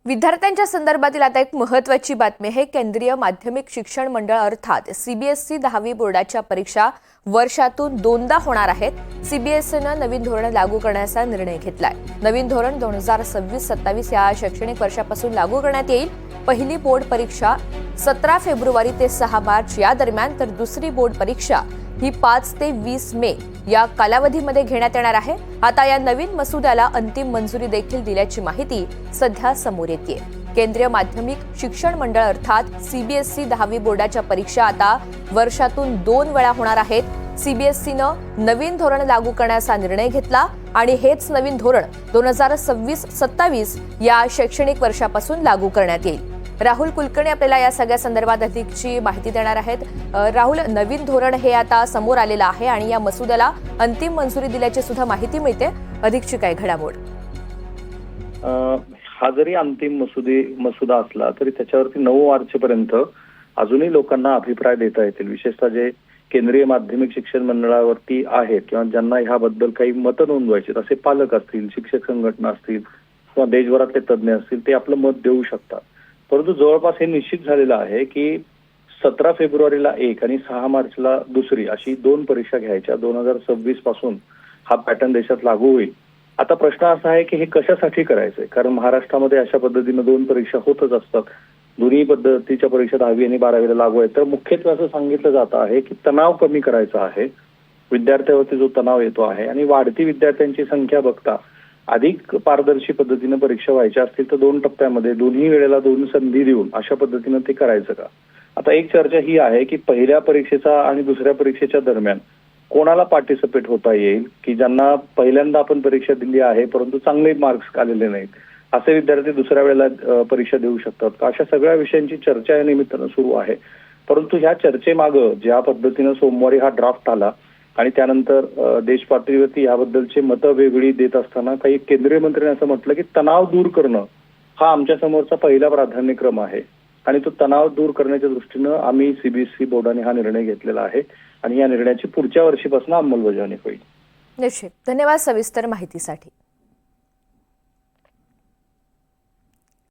विद्यार्थ्यांच्या संदर्भातील आता एक महत्त्वाची बातमी आहे। केंद्रीय माध्यमिक शिक्षण मंडळ अर्थात सीबीएसई 10वी बोर्डाच्या परीक्षा वर्षातून दोनदा होणार आहेत। सीबीएसईनं नवीन धोरण लागू करण्याचा निर्णय घेतलाय। नवीन धोरण 2026-27 या शैक्षणिक वर्षापासून लागू करण्यात येईल। पहिली बोर्ड परीक्षा 17 फेब्रुवारी ते 6 मार्च या दरम्यान, तर दुसरी बोर्ड परीक्षा ही 5 ते 20 मे या कालावधीमध्ये घेण्यात येणार आहे। आता या नवीन मसुद्याला अंतिम मंजुरी देखील दिल्याची माहिती सध्या समोर येते। केंद्रीय माध्यमिक शिक्षण मंडळ अर्थात सीबीएसई 10वी बोर्डाच्या परीक्षा आता वर्षातून 2 वेळा होणार आहेत। सीबीएसईनं नवीन धोरण लागू करण्याचा निर्णय घेतला आणि हेच नवीन धोरण 2026-27 या शैक्षणिक वर्षापासून लागू करण्यात येईल। राहुल कुलकर्णी आपल्याला या सगळ्या संदर्भात अधिकची माहिती देणार आहेत। राहुल, नवीन धोरण हे आता समोर आलेलं आहे आणि या मसुद्याला अंतिम मंजुरी दिल्याची सुद्धा माहिती मिळते। अधिकची काय घडामोड? हा जरी अंतिम मसुदा असला तरी त्याच्यावरती 9 मार्चपर्यंत अजूनही लोकांना अभिप्राय देता येतील। विशेषतः जे केंद्रीय माध्यमिक शिक्षण मंडळावरती आहेत किंवा ज्यांना ह्याबद्दल काही मतं नोंदवायची असे पालक असतील, शिक्षक संघटना असतील किंवा देशभरातले तज्ज्ञ असतील, ते आपलं मत देऊ शकतात। परंतु जवळपास हे निश्चित झालेलं आहे की 17 फेब्रुवारीला एक आणि 6 मार्चला दुसरी अशी 2 परीक्षा घ्यायच्या। 2026 पासून हा पॅटर्न देशात लागू होईल। आता प्रश्न असा आहे की हे कशासाठी करायचंय, कारण महाराष्ट्रामध्ये अशा पद्धतीने 2 परीक्षा होतच असतात। दोन्ही पद्धतीच्या परीक्षा 10वी आणि 12वीला लागू आहेत। तर मुख्यत्वे असं सांगितलं जात आहे की तणाव कमी करायचा आहे, विद्यार्थ्यांवरती जो तणाव येतो आहे आणि वाढती विद्यार्थ्यांची संख्या बघता अधिक पारदर्शी पद्धतीने परीक्षा व्हायच्या असतील तर 2 टप्प्यामध्ये दोन्ही वेळेला 2 संधी देऊन अशा पद्धतीने ते करायचं का। आता एक चर्चा ही आहे की पहिल्या परीक्षेचा आणि दुसऱ्या परीक्षेच्या दरम्यान कोणाला पार्टिसिपेट होता येईल, की ज्यांना पहिल्यांदा आपण परीक्षा दिली आहे परंतु चांगले मार्क्स आलेले नाहीत, असे विद्यार्थी दुसऱ्या वेळेला परीक्षा देऊ शकतात का। अशा सगळ्या विषयांची चर्चा या निमित्तानं सुरू आहे। परंतु ह्या चर्चेमागं ज्या पद्धतीनं सोमवारी हा ड्राफ्ट आला आणि त्यानंतर देश पातळीवरती याबद्दलचे मतं वेगळी देत असताना काही केंद्रीय मंत्र्यांनी असं म्हटलं की तणाव दूर करणं हा आमच्या समोरचा पहिला प्राधान्यक्रम आहे आणि तो तणाव दूर करण्याच्या दृष्टीनं आम्ही सीबीएसई बोर्डाने हा निर्णय घेतलेला आहे आणि या निर्णयाची पुढच्या वर्षीपासून अंमलबजावणी होईल। निश्चित। धन्यवाद सविस्तर माहितीसाठी।